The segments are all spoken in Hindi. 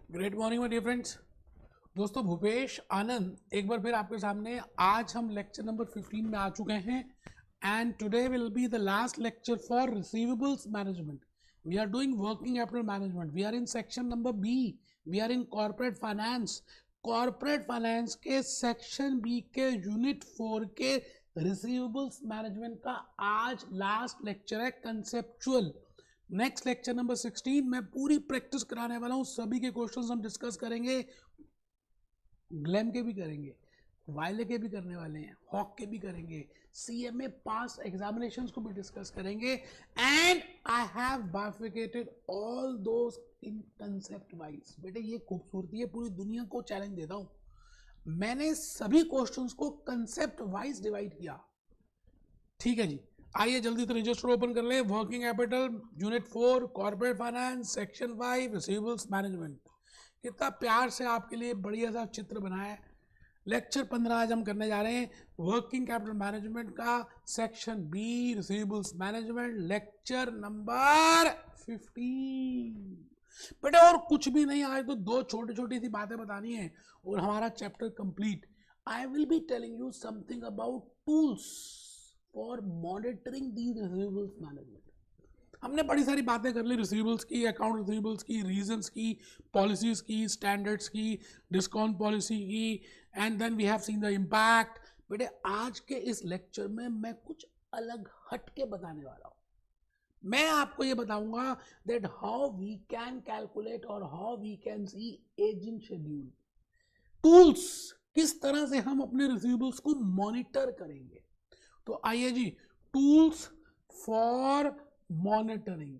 Great morning my dear friends. दोस्तों, भूपेश आनंद एक बार फिर आपके सामने। आज हम लेक्चर नंबर 15 में आ चुके हैं and today will be the last lecture for receivables management. We are doing working capital management. We are in section number B. We are in corporate finance. Corporate finance के सेक्शन बी के यूनिट 4 के रिसीवेबल्स मैनेजमेंट का आज लास्ट लेक्चर है, कंसेप्चुअल। नेक्स्ट लेक्चर नंबर 16 में पूरी प्रैक्टिस कराने वाला हूं। सभी के क्वेश्चंस हम डिस्कस करेंगे, ग्लैम के भी करेंगे, वायले के भी करने वाले हैं, हॉक के भी करेंगे, सीएमए पास एग्जामिनेशंस को भी डिस्कस करेंगे। And I have bifurcated all those in concept wise. बेटे ये खूबसूरती है, पूरी दुनिया को चैलेंज देता हूं। मैंने सभी क्वेश्चंस को कंसेप्ट वाइज डिवाइड किया। ठीक है जी, आइए जल्दी से रजिस्टर ओपन कर लें। Working capital unit 4 corporate finance section 5 receivables management. कितना प्यार से आपके लिए बढ़िया सा चित्र बनाया है। लेक्चर 15 आज हम करने जा रहे हैं वर्किंग कैपिटल मैनेजमेंट का, section B receivables management, lecture number 15। बेटा और कुछ भी नहीं, आज तो दो छोटी छोटी सी बातें बतानी है और हमारा chapter complete. I will be telling you something about tools for monitoring the receivables management. हमने बड़ी सारी बातें कर ली रिसीवेबल्स की, अकाउंट रिसीवेबल्स की, रीजंस की, पॉलिसीज की, स्टैंडर्ड्स की, डिस्काउंट पॉलिसी की, and then we have seen the impact. बेटे आज के इस लेक्चर में मैं कुछ अलग हट के बताने वाला हूँ। मैं आपको ये बताऊंगा that how we can calculate और how we can see ageing schedule. Tools, किस तरह से हम अपने रिसीवेबल्स को मॉनिटर करेंगे। तो आइए जी, tools for monitoring,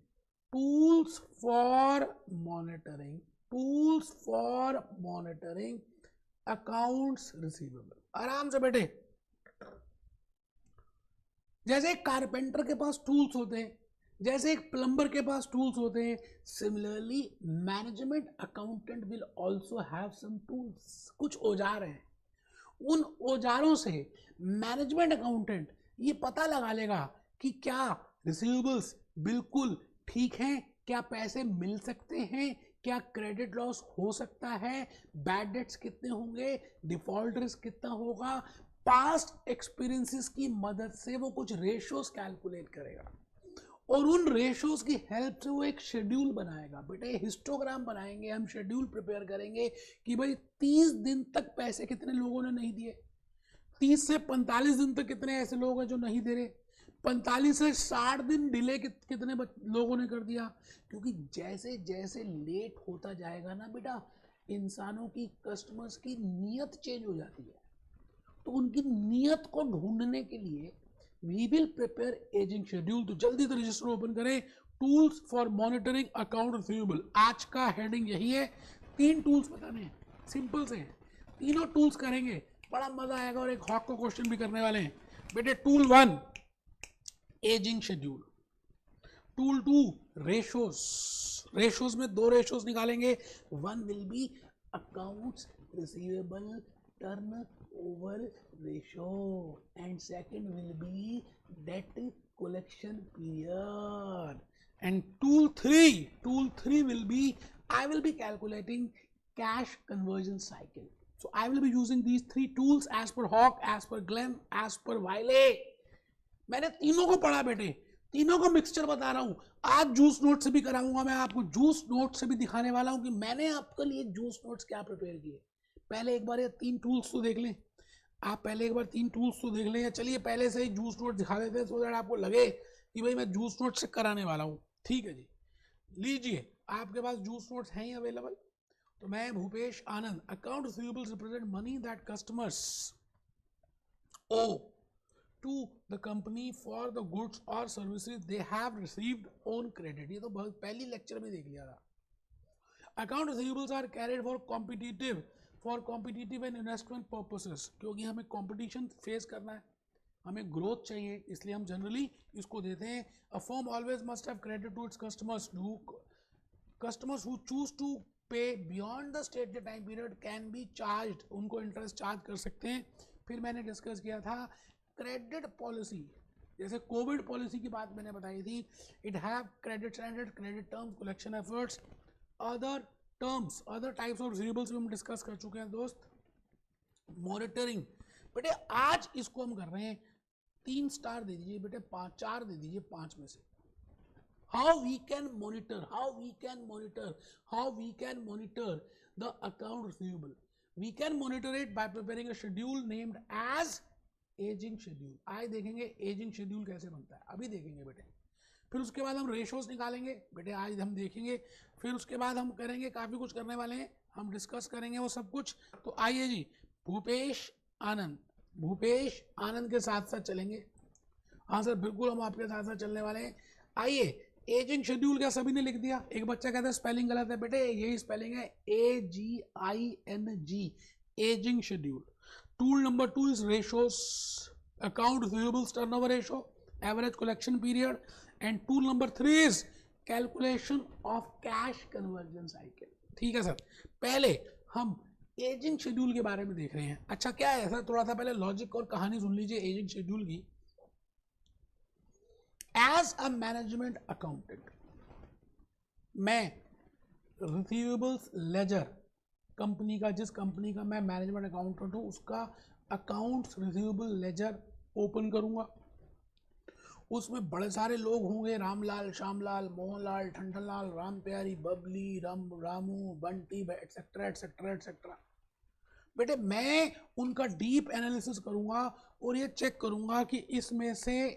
tools for monitoring, tools for monitoring accounts receivable. आराम से बैठे। जैसे एक कारपेंटर के पास टूल्स होते हैं, जैसे एक प्लम्बर के पास टूल्स होते हैं, similarly management accountant will also have some tools. कुछ औजार हैं, उन औजारों से मैनेजमेंट अकाउंटेंट ये पता लगा लेगा कि क्या रिसीवेबल्स बिल्कुल ठीक हैं, क्या पैसे मिल सकते हैं, क्या क्रेडिट लॉस हो सकता है, बैड डेट्स कितने होंगे, डिफॉल्ट रिस्क कितना होगा। पास्ट एक्सपीरियंसेस की मदद से वो कुछ रेशियोज कैलकुलेट करेगा और उन रेशियोज की हेल्प से वो एक शेड्यूल बनाएगा। बेटे हिस्टोग्राम बनाएंगे हम, शेड्यूल प्रिपेयर करेंगे कि भाई 30 दिन तक पैसे कितने लोगों ने नहीं दिए, 30 से 45 दिन तक कितने ऐसे लोग हैं जो नहीं दे रहे, 45 से 60 दिन डिले कितने लोगों ने कर दिया। क्योंकि जैसे जैसे लेट होता जाएगा ना बेटा, इंसानों की, कस्टमर्स की नीयत चेंज हो जाती है। तो उनकी नीयत को ढूंढने के लिए we will prepare ageing schedule. तो जल्दी से रजिस्टर ओपन करें। Tools for monitoring account receivable, आज का हेडिंग यही है। 3 टूल्स बताने हैं, सिंपल से हैं, तीनों टूल्स करेंगे, बड़ा मजा आएगा और एक हॉक का क्वेश्चन भी करने वाले हैं। बेटे tool 1 ageing schedule, tool 2 ratios. Ratios में 2 रेशोज निकालेंगे। One will be accounts receivable turn over ratio and second will be debt collection period. And tool 3 will be, I will be calculating cash conversion cycle. So I will be using these 3 tools as per Hawk, as per Glenn, as per Wiley. मैंने तीनों को पढ़ा बेटे, तीनों का मिक्सचर बता रहा हूं। आज जूस नोट से भी कराऊंगा, मैं आपको जूस नोट से भी दिखाने वाला हूं कि मैंने आपके लिए जूस नोट्स क्या प्रिपेयर किए। पहले एक बार ये 3 टूल्स तो देख लें आप, पहले एक बार 3 टूल्स तो देख लें। चलिए पहले से ही जूस नोट दिखा देते हैं सो दैट आपको लगे कि भाई मैं जूस नोट से कराने वाला हूँ। ठीक है जी, लीजिए, आपके पास जूस नोट्स हैं ही अवेलेबल। तो मैं Bhupesh Anand, account receivables represent money that customers owe to the company for the goods और services they have received on credit. ये तो बहुत पहली लेक्चर में देख लिया था। Account receivables are carried for competitive and investment purposes, क्योंकि हमें कंपटीशन फेस करना है, हमें ग्रोथ चाहिए, इसलिए हम जनरली इसको देते हैं। A firm always must have credit to its customers who choose to pay beyond the stated time period can be charged, उनको इंटरेस्ट चार्ज कर सकते हैं। फिर मैंने डिस्कस किया था क्रेडिट पॉलिसी, जैसे कोविड पॉलिसी की बात मैंने बताई थी। It have credit standard, credit terms, collection efforts, other terms other types of receivables हम डिस्कस कर चुके हैं दोस्त। मॉनिटरिंग बेटे आज इसको हम कर रहे हैं 3 स्टार दे दीजिए बेटे, 4 दे दीजिए 5 में से। how we can monitor the account receivable. We can monitor it by preparing a schedule named as aging schedule. आए देखेंगे aging schedule कैसे बनता है, अभी देखेंगे बेटे। फिर उसके बाद हम रेशोज निकालेंगे बेटे, आज हम देखेंगे। फिर उसके बाद हम करेंगे, काफ़ी कुछ करने वाले हैं, हम डिस्कस करेंगे वो सब कुछ। तो आइए जी, भूपेश आनंद के साथ साथ चलेंगे। हाँ सर बिल्कुल, हम आपके साथ साथ चलने वाले हैं। आइए, एजिंग शेड्यूल क्या सभी ने लिख दिया? एक बच्चा कहता है स्पेलिंग गलत है बेटे, यही स्पेलिंग है AGING, ageing schedule. Tool number 2 is ratios, account receivables turnover ratio, average collection period, and tool number 3 is calculation of cash conversion cycle. ठीक है सर, पहले हम एजिंग शेड्यूल के बारे में देख रहे हैं। अच्छा क्या है सर, थोड़ा सा पहले लॉजिक और कहानी सुन लीजिए एजिंग शेड्यूल की। एज अ मैनेजमेंट अकाउंटेंट, मैं रिसीवेबल्स लेजर कंपनी का, जिस कंपनी का मैं मैनेजमेंट अकाउंटेंट हूं, उसका अकाउंट्स रिसीवेबल लेजर ओपन करूंगा। उसमें बड़े सारे लोग होंगे, रामलाल, श्यामलाल, मोहनलाल, ठंडनलाल, राम प्यारी, Babli, Ramu, Bunty, etcetera etcetera etcetera. बेटे मैं उनका डीप एनालिसिस करूंगा और ये चेक करूंगा कि इसमें से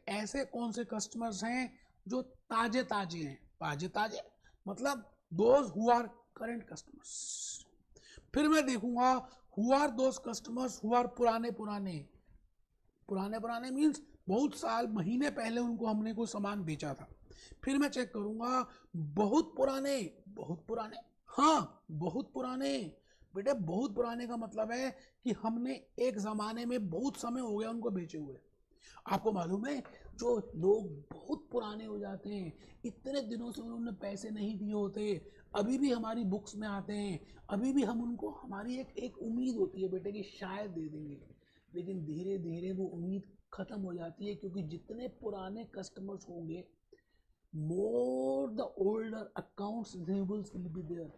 ऐसे कौन से कस्टमर्स हैं जो ताजे हैं। ताजे मतलब those who are current customers. फिर मैं देखूंगा who are those customers who are पुराने मीन्स बहुत साल, महीने पहले उनको हमने कोई सामान बेचा था। फिर मैं चेक करूंगा बहुत पुराने। बेटे बहुत पुराने का मतलब है कि हमने एक ज़माने में बहुत समय हो गया उनको बेचे हुए। आपको मालूम है जो लोग बहुत पुराने हो जाते हैं, इतने दिनों से उन्होंने पैसे नहीं दिए होते, अभी भी हमारी बुक्स में आते हैं, अभी भी हम उनको, हमारी एक उम्मीद होती है बेटे कि शायद दे देंगे, लेकिन धीरे धीरे वो उम्मीद ख़त्म हो जाती है। क्योंकि जितने पुराने कस्टमर्स होंगे, more the older accounts receivables will be there,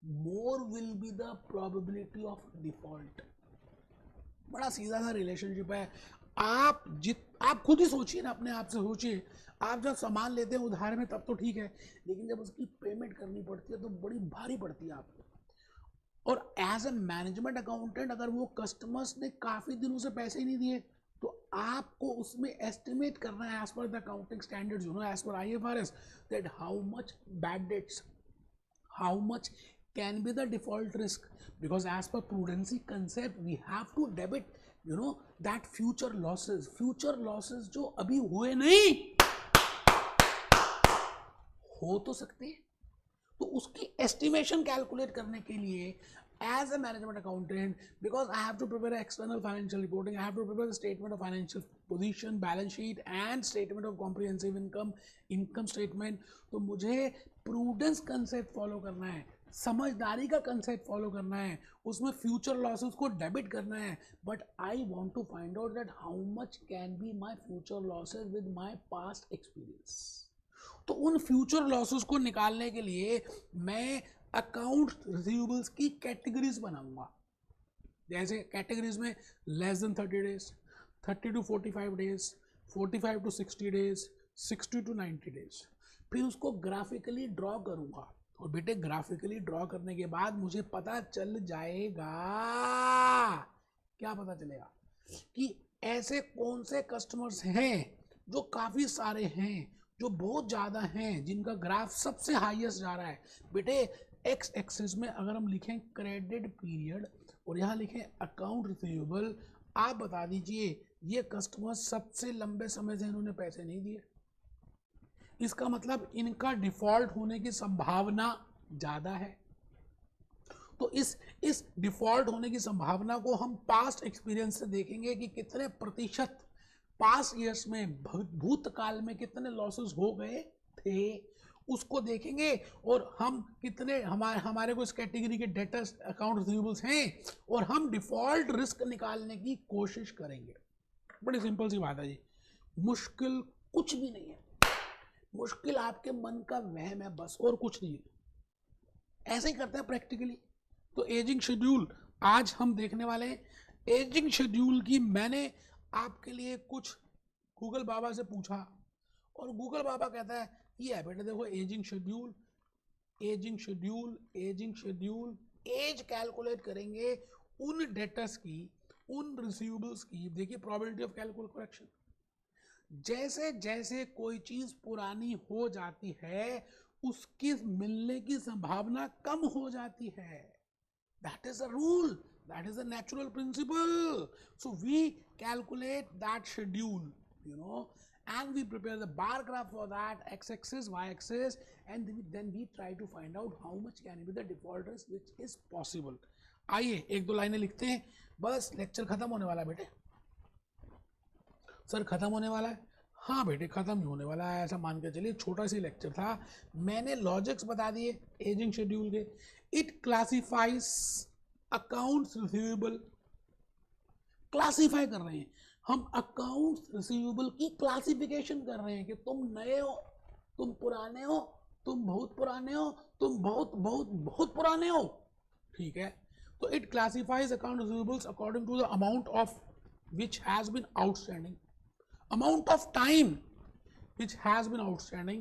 more will be the probability of default। बड़ा सीधा सा रिलेशनशिप है। आप खुद ही सोचिए ना, अपने आप से सोचिए। आप जब सामान लेते हैं उधार में तब तो ठीक है, लेकिन जब उसकी पेमेंट करनी पड़ती है तो बड़ी भारी पड़ती है आपको। और एज ए मैनेजमेंट अकाउंटेंट, अगर वो कस्टमर्स ने काफ़ी दिनों से पैसे ही नहीं दिए, तो आपको उसमें एस्टिमेट करना है as per the accounting standards, as per IFRS, that how much bad debts, how much can be the default risk, because as per prudency concept we have to debit that future losses जो अभी हुए नहीं, हो तो सकते हैं। तो उसकी estimation calculate करने के लिए as a management accountant, because I have to prepare external financial reporting, I have to prepare the statement of financial position, balance sheet and statement of comprehensive income statement, तो मुझे prudence concept follow करना है, समझदारी का concept follow करना है, उसमें future losses को debit करना है, but I want to find out that how much can be my future losses with my past experience। तो उन फ्यूचर लॉसेस को निकालने के लिए मैं अकाउंट रिसीवेबल्स की कैटेगरीज बनाऊंगा। जैसे कैटेगरीज में less than 30 days, 30 to 45 days, 45 to 60 days, 60 to 90 days. फिर उसको ग्राफिकली ड्रॉ करूंगा, और बेटे ग्राफिकली ड्रॉ करने के बाद मुझे पता चल जाएगा, क्या पता चलेगा कि ऐसे कौन से कस्टमर्स हैं जो काफ़ी सारे हैं, जो बहुत ज़्यादा हैं, जिनका ग्राफ सबसे हाईएस्ट जा रहा है। बेटे एक्स एक्सिस में अगर हम लिखें क्रेडिट पीरियड और यहाँ लिखें अकाउंट रिसीवेबल, आप बता दीजिए ये कस्टमर सबसे लंबे समय से इन्होंने पैसे नहीं दिए, इसका मतलब इनका डिफॉल्ट होने की संभावना ज़्यादा है। तो इस डिफॉल्ट होने की संभावना को हम पास्ट एक्सपीरियंस से देखेंगे कि कितने प्रतिशत पास्ट ईयर्स में, भूतकाल में कितने लॉसेस हो गए थे, उसको देखेंगे, और हम कितने हमारे को इस कैटेगरी के डेटर्स अकाउंट रिसीवेबल्स हैं, और हम डिफॉल्ट रिस्क निकालने की कोशिश करेंगे। बड़ी सिंपल सी बात है जी, मुश्किल कुछ भी नहीं है, मुश्किल आपके मन का वहम है बस, और कुछ नहीं है। ऐसे ही करते हैं प्रैक्टिकली। तो एजिंग शेड्यूल आज हम देखने वाले हैं। एजिंग शेड्यूल की मैंने आपके लिए कुछ गूगल बाबा से पूछा और गूगल बाबा कहता है ये है बेटा देखो ageing schedule, ageing schedule, ageing schedule, age calculate करेंगे उन डेटर्स की, उन रिसीवेबल्स की। देखिए प्रोबेबिलिटी ऑफ कैलकुलेट करेक्शन, जैसे जैसे कोई चीज पुरानी हो जाती है उसकी मिलने की संभावना कम हो जाती है। That is a rule, that is a natural principle. So we calculate that schedule, you know, and we prepare the bar graph for that, x-axis, y-axis, and then we try to find out how much can be the default risk which is possible. आइए एक दो लाइनें लिखते हैं, बस लेक्चर खत्म होने वाला है बेटे। सर खत्म होने वाला है? हाँ बेटे खत्म ही होने वाला है, ऐसा मान के चलिए। छोटा सी लेक्चर था, मैंने लॉजिक्स बता दिए एजिंग शेड्यूल के। It classifies accounts receivable, classify कर रहे हैं हम अकाउंट्स रिसीवेबल की क्लासिफिकेशन कर रहे हैं कि तुम नए हो, तुम पुराने हो, तुम बहुत पुराने हो, तुम बहुत बहुत बहुत पुराने हो, ठीक है। तो it classifies account receivables according to the amount of which has been outstanding, amount of time which has been outstanding.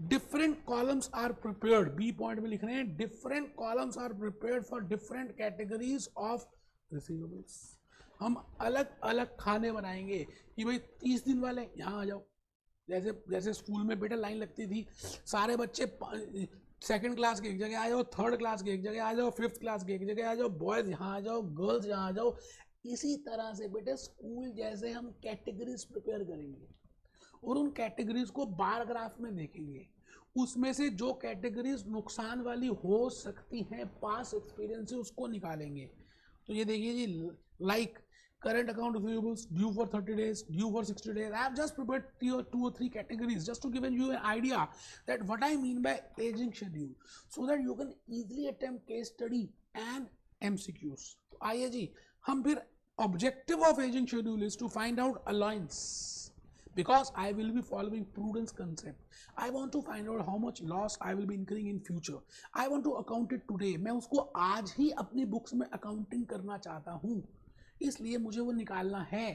Different columns are prepared, B point में लिख रहे हैं different columns are prepared for different categories of receivables. हम अलग अलग खाने बनाएंगे कि भाई 30 दिन वाले यहाँ आ जाओ, जैसे जैसे स्कूल में बेटा लाइन लगती थी, सारे बच्चे सेकंड क्लास की एक जगह आ जाओ, थर्ड क्लास की एक जगह आ जाओ, फिफ्थ क्लास की एक जगह आ जाओ, बॉयज यहाँ आ जाओ, गर्ल्स यहाँ आ जाओ। इसी तरह से बेटे स्कूल जैसे हम कैटेगरीज प्रिपेयर करेंगे और उन कैटेगरीज को बार ग्राफ में देखेंगे, उसमें से जो कैटेगरीज नुकसान वाली हो सकती हैं पास एक्सपीरियंस से उसको निकालेंगे। तो ये देखिए जी, like current account receivables due for 30 days, due for 60 days. I have just prepared 2 or 3 categories just to give you an idea that what I mean by aging schedule, so that you can easily attempt case study and MCQs. तो आइए जी हम फिर, objective of aging schedule is to find out allowance, because I will be following prudence concept. I want to find out how much loss I will be incurring in future. I want to account it today. मैं उसको आज ही अपनी बुक्स में अकाउंटिंग करना चाहता हूँ, इसलिए मुझे वो निकालना है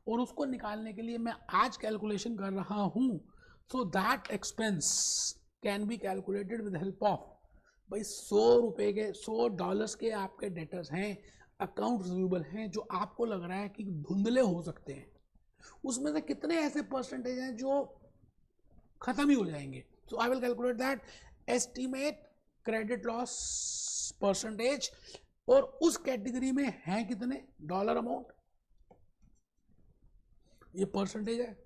और उसको निकालने के लिए मैं आज कैलकुलेशन कर रहा हूँ। So that expense can be calculated with help of, भाई 100 रुपये के, $100 के आपके डेटर्स हैं, अकाउंट रिसीवेबल हैं, जो आपको लग रहा है कि धुंधले हो सकते हैं, उसमें से कितने ऐसे परसेंटेज हैं जो खत्म ही हो जाएंगे। So I will calculate that, estimate credit loss percentage, और उस कैटेगरी में हैं कितने डॉलर अमाउंट, ये परसेंटेज है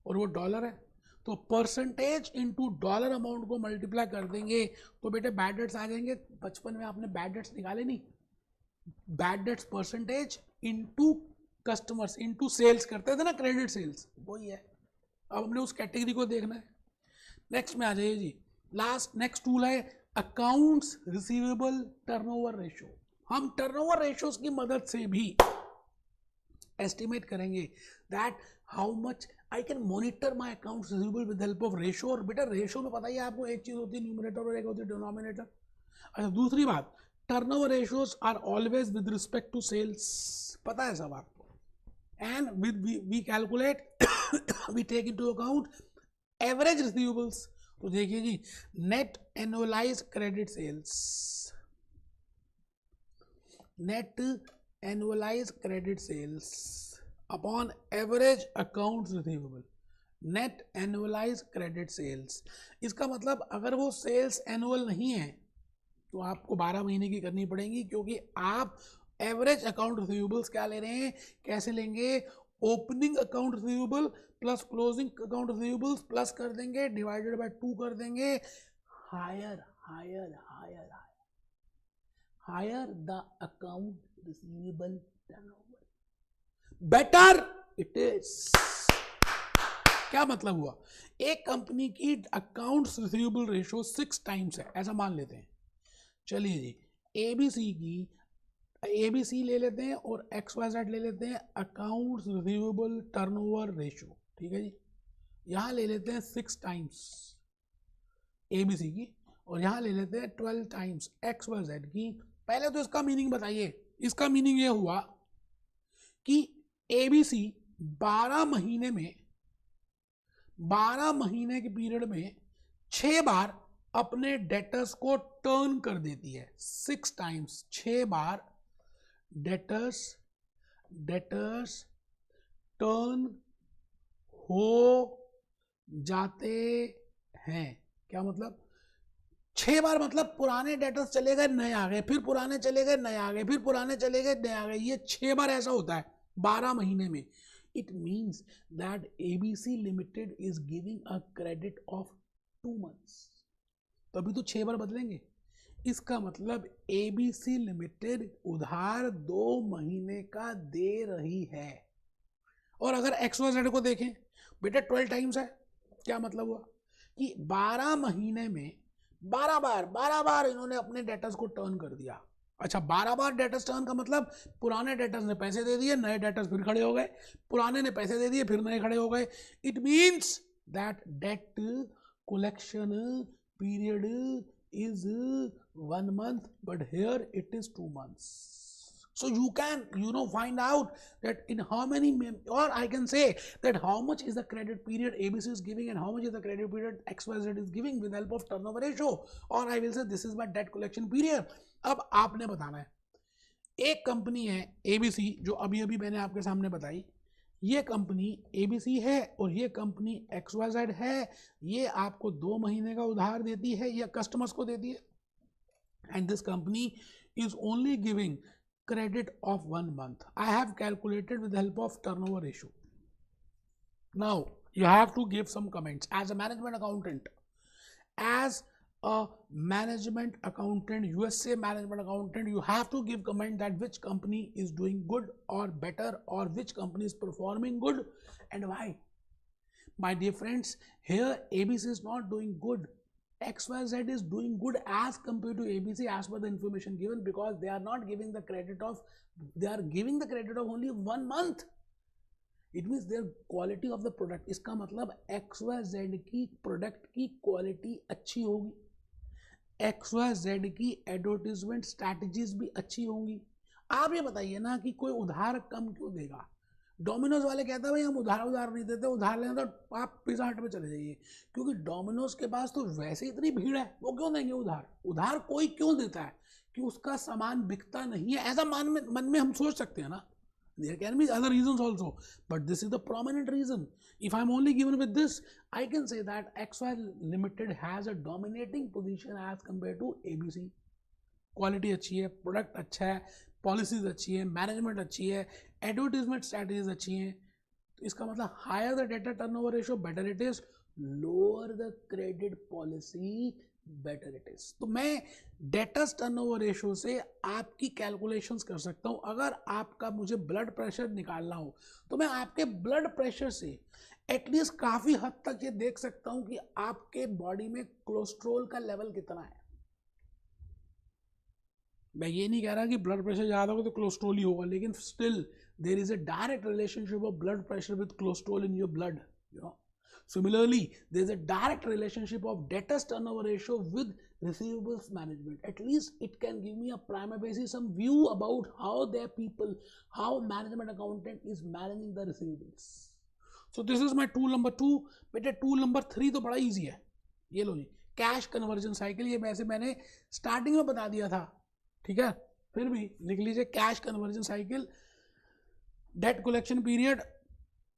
और वो डॉलर है, तो परसेंटेज इनटू डॉलर अमाउंट को मल्टीप्लाई कर देंगे तो बेटे बैड डेट्स आ जाएंगे। बचपन में आपने बैड डेट्स निकाले नहीं, bad debts percentage into customers into sales करते थे ना, क्रेडिट सेल्स, वही है। अब हमने उस कैटेगरी को देखना है। नेक्स्ट में आ जाइए जी, लास्ट नेक्स्ट टूल है अकाउंट्स रिसीवेबल टर्नओवर रेशियो। हम टर्नओवर रेशियोज की मदद से भी एस्टिमेट करेंगे that how much I can monitor my accounts receivable with help of ratio. और बेटा रेशियो में पता ही है आपको, एक चीज होती है न्यूमरेटर और एक होती है डिनोमिनेटर। अच्छा दूसरी बात, turnover ratios are always with respect to sales, पता है सब आपको। And we calculate we take into account average receivables. तो देखिए जी, net annualise credit sales, net annualise credit sales upon average accounts receivable, net annualise credit sales. इसका मतलब अगर वो सेल्स एनुअल नहीं है तो आपको 12 महीने की करनी पड़ेगी, क्योंकि आप एवरेज अकाउंट रिसीवेबल्स क्या ले रहे हैं, कैसे लेंगे, opening account receivable plus closing account receivables plus कर देंगे, डिवाइडेड बाय 2 कर देंगे, higher higher higher higher the account receivable turnover, better it is. क्या मतलब हुआ, एक कंपनी की अकाउंट्स रिसीवेबल रेशियो 6 टाइम्स है, ऐसा मान लेते हैं। चलिए जी, एबीसी की, एबीसी ले लेते हैं और XYZ ले लेते हैं अकाउंट्स रिसीवेबल टर्नओवर रेशियो, ठीक है जी। यहाँ ले लेते हैं 6 टाइम्स एबीसी की और यहाँ ले लेते हैं 12 टाइम्स एक्स वाई जेड की। पहले तो इसका मीनिंग बताइए। इसका मीनिंग ये हुआ कि एबीसी 12 महीने में, 12 महीने के पीरियड में 6 बार अपने डेटर्स को टर्न कर देती है। 6 टाइम्स, 6 बार डेटर्स टर्न हो जाते हैं। क्या मतलब? 6 बार मतलब पुराने डेटर्स चले गए, नए आ गए, फिर पुराने चले गए, नए आ गए, फिर पुराने चले गए, नए आ गए। ये 6 बार ऐसा होता है 12 महीने में। It means that ABC limited is giving a credit of 2 months। तभी तो 6 बार बदलेंगे। इसका मतलब एबीसी लिमिटेड उधार 2 महीने का दे रही है। और अगर एक्स वाई जेड को देखें, बेटा 12 टाइम्स है। क्या मतलब हुआ कि 12 महीने में 12 बार इन्होंने अपने डेटर्स को टर्न कर दिया। अच्छा, 12 बार डेटर्स टर्न का मतलब पुराने डेटर्स ने पैसे दे दिए, नए डेटर्स फिर खड़े हो गए, पुराने ने पैसे दे दिए, फिर नए खड़े हो गए। It means that debt collection period is 1 month, but here it is 2 months. So you can find out that in how many, or I can say that how much is the credit period ABC is giving and how much is the credit period XYZ is giving with help of turnover ratio, or I will say this is my debt collection period. अब आपने बताना है। एक कंपनी है ABC जो अभी अभी मैंने आपके सामने बताई, ये कंपनी ABC है और ये कंपनी XYZ है। ये आपको 2 महीने का उधार देती है या कस्टमर्स को देती है, and this company is only giving credit of 1 month. I have calculated with the help of turnover ratio. Now you have to give some comments as a management accountant. As a management accountant, USA management accountant, you have to give comment that which company is doing good or better, or which company is performing good and why. My dear friends, here ABC is not doing good. XYZ is doing good as compared to ABC as per the information given, because they are not giving the credit of, they are giving the credit of only 1 month. It means their quality of the product. इसका मतलब XYZ की प्रोडक्ट की क्वालिटी अच्छी होगी, XYZ की एडवर्टीजमेंट स्ट्रैटेजीज भी अच्छी होंगी। आप ये बताइए ना कि कोई उधार कम क्यों देगा? डोमिनोज वाले कहते हैं भाई हम उधार नहीं देते, उधार लेना तो आप पिज़्ज़ा हट में चले जाइए, क्योंकि डोमिनोज के पास तो वैसे इतनी भीड़ है, वो क्यों देंगे उधार? उधार कोई क्यों देता है? कि उसका सामान बिकता नहीं है, ऐसा मन में हम सोच सकते हैं ना। There can be other reasons also, but this is the prominent reason. If I'm only given with this, I can say that XY Limited has a dominating position as compared to ABC. Quality अच्छी है, प्रोडक्ट अच्छा है, पॉलिसीज अच्छी है, मैनेजमेंट अच्छी है, एडवर्टीजमेंट स्ट्रैटेजीज अच्छी हैं। तो इसका मतलब higher the debtor turnover ratio better it is, lower the credit policy better it is. तो मैं डेटर्स टर्नओवर रेशियो से आपकी कैलकुलेशंस कर सकता हूं। अगर आपका मुझे ब्लड प्रेशर निकालना हो तो मैं आपके ब्लड प्रेशर से एटलीस्ट काफ़ी हद तक ये देख सकता हूं कि आपके बॉडी में कोलेस्ट्रॉल का लेवल कितना है। मैं ये नहीं कह रहा कि ब्लड प्रेशर ज़्यादा होगा तो कोलेस्ट्रॉल ही होगा, लेकिन still there is a direct relationship of blood pressure with cholesterol in your blood, you know. Similarly, there is a direct relationship of debtors turnover ratio with receivables management. At least it can give me a prima facie some view about how their people, how management accountant is managing the receivables. So this is my tool number 2. बेटे tool number 3 तो बड़ा easy है। ये लो जी, कैश कन्वर्जन साइकिल। ये वैसे मैंने स्टार्टिंग में बता दिया था, ठीक है, फिर भी लिख लीजिए cash conversion cycle. Debt collection period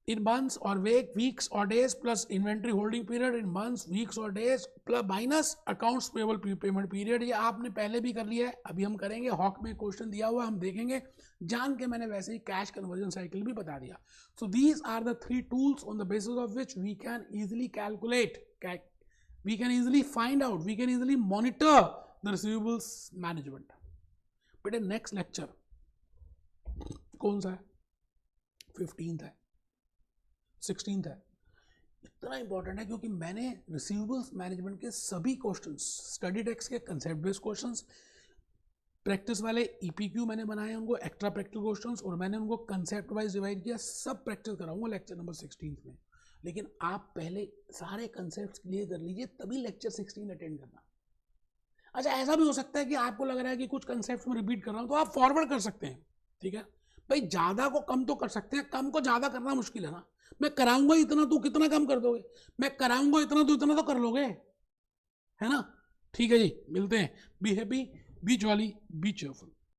in months or weeks or days plus inventory holding period in months, weeks or days plus minus accounts payable prepayment period। ये आपने पहले भी कर लिया है, अभी हम करेंगे। हॉक में क्वेश्चन दिया हुआ हम देखेंगे, जान के मैंने वैसे ही कैश कन्वर्जन साइकिल भी बता दिया। So these are the 3 tools on the basis of which we can easily calculate, we can easily find out, we can easily monitor the receivables management। बेटे नेक्स्ट लेक्चर कौन सा है? 15th है, 16th है। इतना इंपॉर्टेंट है क्योंकि मैंने रिसीवेबल्स मैनेजमेंट के सभी क्वेश्चंस, स्टडी टेक्स्ट के कंसेप्ट बेस्ड क्वेश्चंस, प्रैक्टिस वाले ईपीक्यू मैंने बनाए उनको एक्स्ट्रा प्रैक्टिकल क्वेश्चंस, और मैंने उनको कंसेप्ट वाइज डिवाइड किया। सब प्रैक्टिस कराऊंगा लेक्चर नंबर 16 में, लेकिन आप पहले सारे कंसेप्ट क्लियर कर लीजिए, तभी लेक्चर 16 अटेंड करना। अच्छा, ऐसा भी हो सकता है कि आपको लग रहा है कि कुछ कंसेप्ट में रिपीट कर रहा हूँ, तो आप फॉरवर्ड कर सकते हैं, ठीक है भाई। ज़्यादा को कम तो कर सकते हैं, कम को ज़्यादा करना मुश्किल है ना। मैं कराऊंगा इतना, तो कितना कम कर दोगे? मैं कराऊंगा इतना, तो इतना तो कर लोगे, है ना। ठीक है जी, मिलते हैं। Be happy, B jolly, B cheerful.